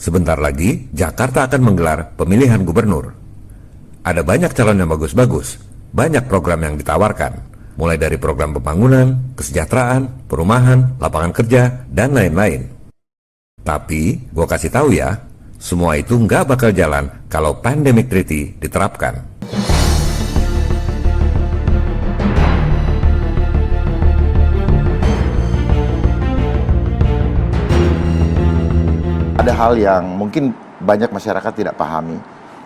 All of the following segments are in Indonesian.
Sebentar lagi, Jakarta akan menggelar pemilihan gubernur. Ada banyak calon yang bagus-bagus, banyak program yang ditawarkan, mulai dari program pembangunan, kesejahteraan, perumahan, lapangan kerja, dan lain-lain. Tapi, gue kasih tahu ya, semua itu nggak bakal jalan kalau pandemic treaty diterapkan. Ada hal yang mungkin banyak masyarakat tidak pahami,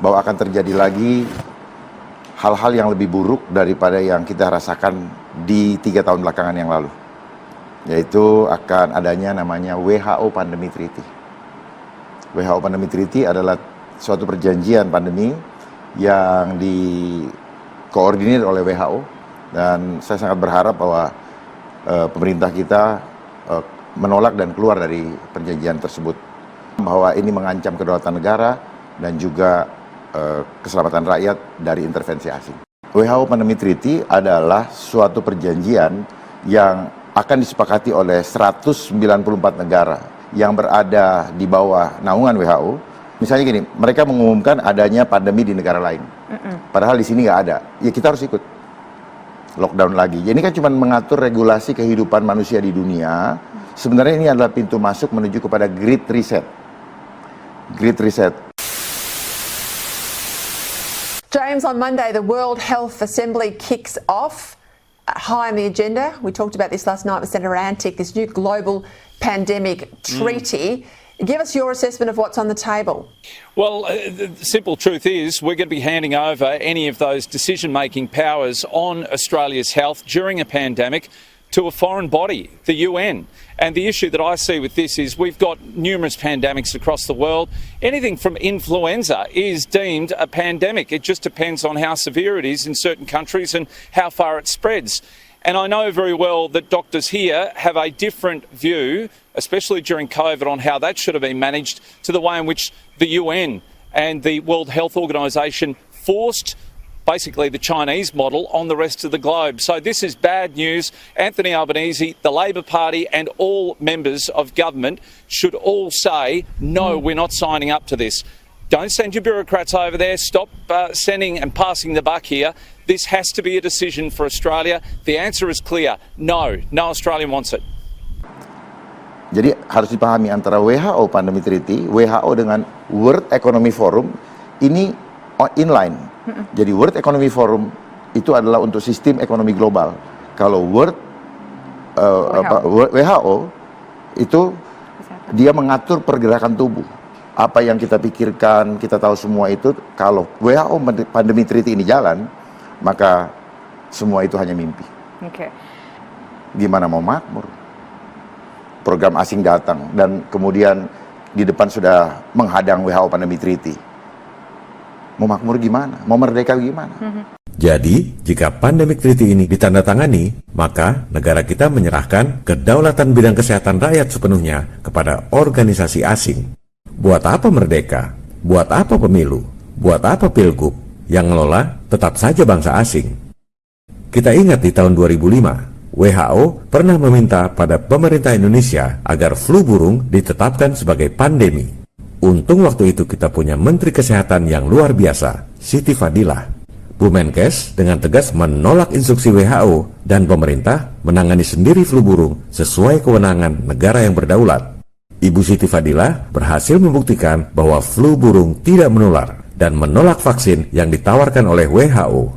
bahwa akan terjadi lagi hal-hal yang lebih buruk daripada yang kita rasakan di 3 tahun belakangan yang lalu. Yaitu akan adanya namanya WHO Pandemic Treaty. WHO Pandemic Treaty adalah suatu perjanjian pandemi yang dikoordinir oleh WHO, dan saya sangat berharap bahwa pemerintah kita menolak dan keluar dari perjanjian tersebut. Bahwa ini mengancam kedaulatan negara dan juga keselamatan rakyat dari intervensi asing. WHO Pandemic Treaty adalah suatu perjanjian yang akan disepakati oleh 194 negara yang berada di bawah naungan WHO. Misalnya gini, mereka mengumumkan adanya pandemi di negara lain. Padahal di sini nggak ada. Ya kita harus ikut lockdown lagi. Jadi ini kan cuma mengatur regulasi kehidupan manusia di dunia. Sebenarnya ini adalah pintu masuk menuju kepada Great Reset. Great Reset. James, on Monday, the World Health Assembly kicks off. High on the agenda, we talked about this last night with Senator Antic, this new global pandemic treaty. Give us your assessment of what's on the table. Well, the simple truth is we're going to be handing over any of those decision-making powers on Australia's health during a pandemic to a foreign body, the UN. And the issue that I see with this is we've got numerous pandemics across the world. Anything from influenza is deemed a pandemic. It just depends on how severe it is in certain countries and how far it spreads. And I know very well that doctors here have a different view, especially during COVID, on how that should have been managed to the way in which the UN and the World Health Organization forced basically the Chinese model on the rest of the globe. So this is bad news. Anthony Albanese, the Labor Party and all members of government should all say, no, we're not signing up to this. Don't send your bureaucrats over there. Stop sending and passing the buck here. This has to be a decision for Australia. The answer is clear. No. No Australian wants it. Jadi harus dipahami antara WHO Pandemic Treaty, WHO dengan World Economic Forum ini inline. Jadi World Economic Forum itu adalah untuk sistem ekonomi global. Kalau WHO itu dia mengatur pergerakan tubuh. Apa yang kita pikirkan, kita tahu semua itu. Kalau WHO Pandemic Treaty ini jalan, maka semua itu hanya mimpi. Okay. Gimana mau makmur? Program asing datang dan kemudian di depan sudah menghadang WHO Pandemic Treaty. Mau makmur gimana? Mau merdeka gimana? Jadi, jika pandemic treaty ini ditandatangani, maka negara kita menyerahkan kedaulatan bidang kesehatan rakyat sepenuhnya kepada organisasi asing. Buat apa merdeka? Buat apa pemilu? Buat apa pilgub? Yang ngelola tetap saja bangsa asing. Kita ingat di tahun 2005, WHO pernah meminta pada pemerintah Indonesia agar flu burung ditetapkan sebagai pandemi. Untung waktu itu kita punya Menteri Kesehatan yang luar biasa, Siti Fadilah. Bu Menkes dengan tegas menolak instruksi WHO dan pemerintah menangani sendiri flu burung sesuai kewenangan negara yang berdaulat. Ibu Siti Fadilah berhasil membuktikan bahwa flu burung tidak menular dan menolak vaksin yang ditawarkan oleh WHO.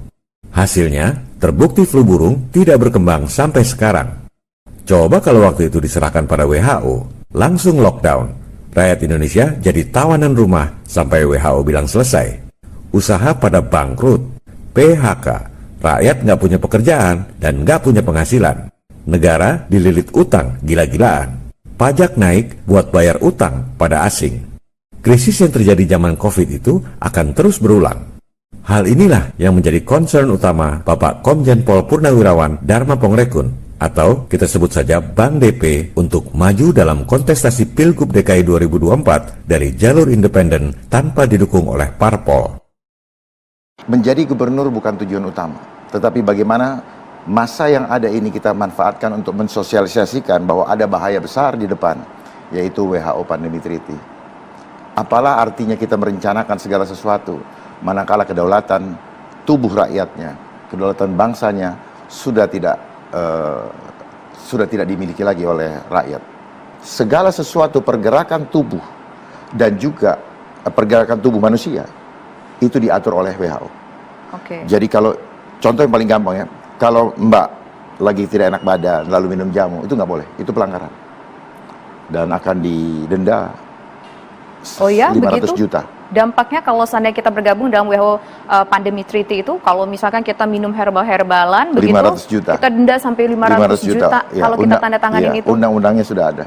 Hasilnya, terbukti flu burung tidak berkembang sampai sekarang. Coba kalau waktu itu diserahkan pada WHO, langsung lockdown. Rakyat Indonesia jadi tawanan rumah sampai WHO bilang selesai. Usaha pada bangkrut, PHK, rakyat nggak punya pekerjaan dan nggak punya penghasilan. Negara dililit utang gila-gilaan. Pajak naik buat bayar utang pada asing. Krisis yang terjadi zaman COVID itu akan terus berulang. Hal inilah yang menjadi concern utama Bapak Komjen Pol Purnawirawan Dharma Pongrekun, atau kita sebut saja Bang DP, untuk maju dalam kontestasi Pilgub DKI 2024 dari jalur independen tanpa didukung oleh parpol. Menjadi gubernur bukan tujuan utama, tetapi bagaimana masa yang ada ini kita manfaatkan untuk mensosialisasikan bahwa ada bahaya besar di depan, yaitu WHO Pandemic Treaty. Apalah artinya kita merencanakan segala sesuatu manakala kedaulatan tubuh rakyatnya, kedaulatan bangsanya sudah tidak dimiliki lagi oleh rakyat. Segala sesuatu pergerakan tubuh dan juga pergerakan tubuh manusia itu diatur oleh WHO. Oke. Jadi kalau contoh yang paling gampang ya, kalau Mbak lagi tidak enak badan lalu minum jamu, itu nggak boleh, itu pelanggaran dan akan didenda Oh ya, 500 begitu? juta. Dampaknya kalau seandainya kita bergabung dalam WHO Pandemic Treaty itu, kalau misalkan kita minum herbal-herbalan, begitu 500 juta. kita denda sampai 500 juta Ya, kalau kita tanda tanganin iya, itu. undang-undangnya sudah ada.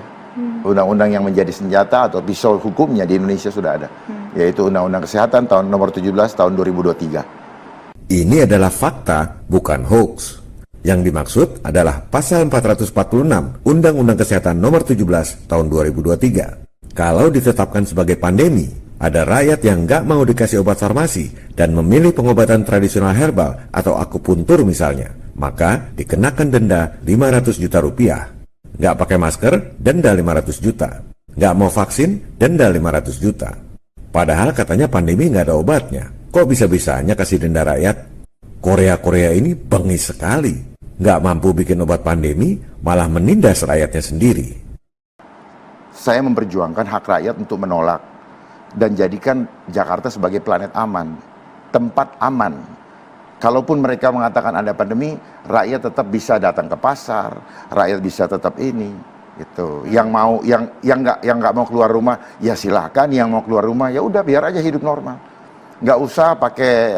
Undang-undang yang menjadi senjata atau pisau hukumnya di Indonesia sudah ada, yaitu Undang-Undang Kesehatan tahun nomor 17 tahun 2023. Ini adalah fakta, bukan hoax. Yang dimaksud adalah pasal 446 Undang-Undang Kesehatan nomor 17 tahun 2023. Kalau ditetapkan sebagai pandemi, ada rakyat yang nggak mau dikasih obat farmasi dan memilih pengobatan tradisional herbal atau akupuntur misalnya, maka dikenakan denda 500 juta rupiah. Nggak pakai masker, denda 500 juta. Nggak mau vaksin, denda 500 juta. Padahal katanya pandemi nggak ada obatnya. Kok bisa-bisanya kasih denda rakyat? Korea ini bengis sekali. Nggak mampu bikin obat pandemi, malah menindas rakyatnya sendiri. Saya memperjuangkan hak rakyat untuk menolak dan jadikan Jakarta sebagai planet aman, tempat aman. Kalaupun mereka mengatakan ada pandemi, rakyat tetap bisa datang ke pasar, rakyat bisa tetap ini, gitu. Yang mau, yang nggak mau keluar rumah, ya silahkan. Yang mau keluar rumah, ya udah biar aja hidup normal. Nggak usah pakai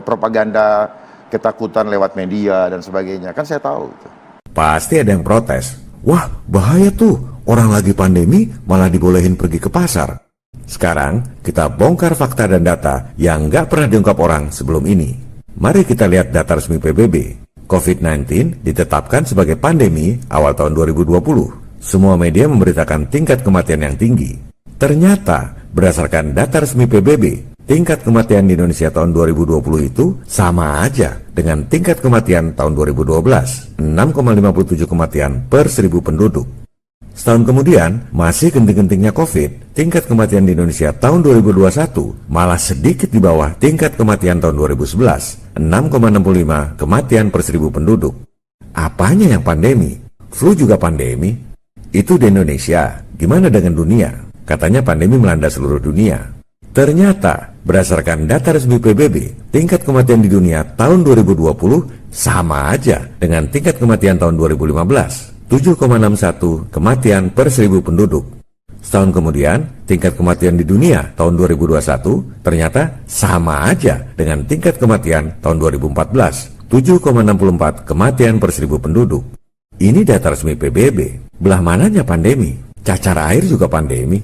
propaganda ketakutan lewat media dan sebagainya. Kan saya tahu. Gitu. Pasti ada yang protes. Wah, bahaya tuh. Orang lagi pandemi malah dibolehin pergi ke pasar. Sekarang kita bongkar fakta dan data yang nggak pernah diungkap orang sebelum ini. Mari kita lihat data resmi PBB. COVID-19 ditetapkan sebagai pandemi awal tahun 2020. Semua media memberitakan tingkat kematian yang tinggi. Ternyata berdasarkan data resmi PBB, tingkat kematian di Indonesia tahun 2020 itu sama aja dengan tingkat kematian tahun 2012, 6,57 kematian per 1000 penduduk. Setahun kemudian, masih genting-gentingnya COVID, tingkat kematian di Indonesia tahun 2021 malah sedikit di bawah tingkat kematian tahun 2011, 6,65 kematian per 1000 penduduk. Apanya yang pandemi? Flu juga pandemi? Itu di Indonesia, gimana dengan dunia? Katanya pandemi melanda seluruh dunia. Ternyata, berdasarkan data resmi PBB, tingkat kematian di dunia tahun 2020 sama aja dengan tingkat kematian tahun 2015. 7,61 kematian per 1000 penduduk. Setahun kemudian, tingkat kematian di dunia tahun 2021 ternyata sama aja dengan tingkat kematian tahun 2014, 7,64 kematian per 1000 penduduk. Ini data resmi PBB. Belah mananya pandemi? Cacar air juga pandemi.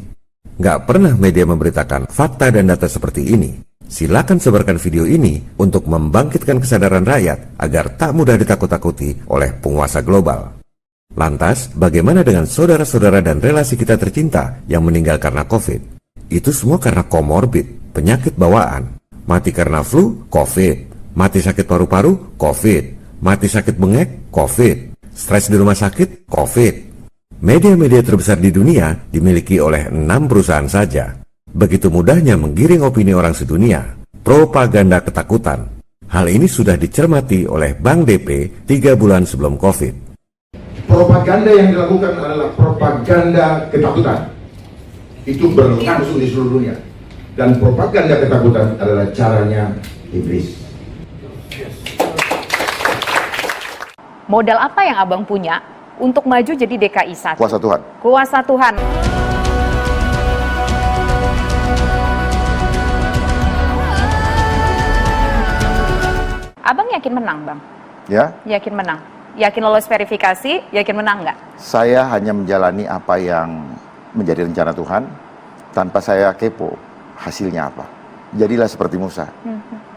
Nggak pernah media memberitakan fakta dan data seperti ini. Silakan sebarkan video ini untuk membangkitkan kesadaran rakyat agar tak mudah ditakut-takuti oleh penguasa global. Lantas, bagaimana dengan saudara-saudara dan relasi kita tercinta yang meninggal karena COVID? Itu semua karena komorbid, penyakit bawaan. Mati karena flu, COVID. Mati sakit paru-paru, COVID. Mati sakit bengek, COVID. Stres di rumah sakit, COVID. Media-media terbesar di dunia dimiliki oleh 6 perusahaan saja. Begitu mudahnya menggiring opini orang sedunia. Propaganda ketakutan. Hal ini sudah dicermati oleh Bank DP 3 bulan sebelum COVID. Propaganda yang dilakukan adalah propaganda ketakutan. Itu berlangsung di seluruh dunia. Dan propaganda ketakutan adalah caranya iblis. Modal apa yang Abang punya untuk maju jadi DKI 1? Kuasa Tuhan. Kuasa Tuhan. Abang yakin menang, Bang? Ya, Yakin menang? Yakin lolos verifikasi? Yakin menang nggak? saya hanya menjalani apa yang menjadi rencana Tuhan tanpa saya kepo hasilnya apa. Jadilah seperti Musa.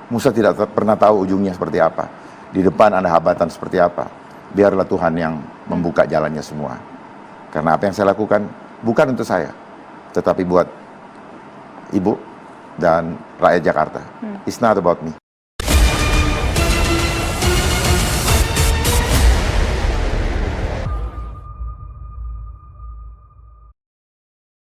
Musa tidak pernah tahu ujungnya seperti apa. Di depan ada hambatan seperti apa. Biarlah Tuhan yang membuka jalannya semua. Karena apa yang saya lakukan bukan untuk saya, tetapi buat Ibu dan rakyat Jakarta. It's not about me.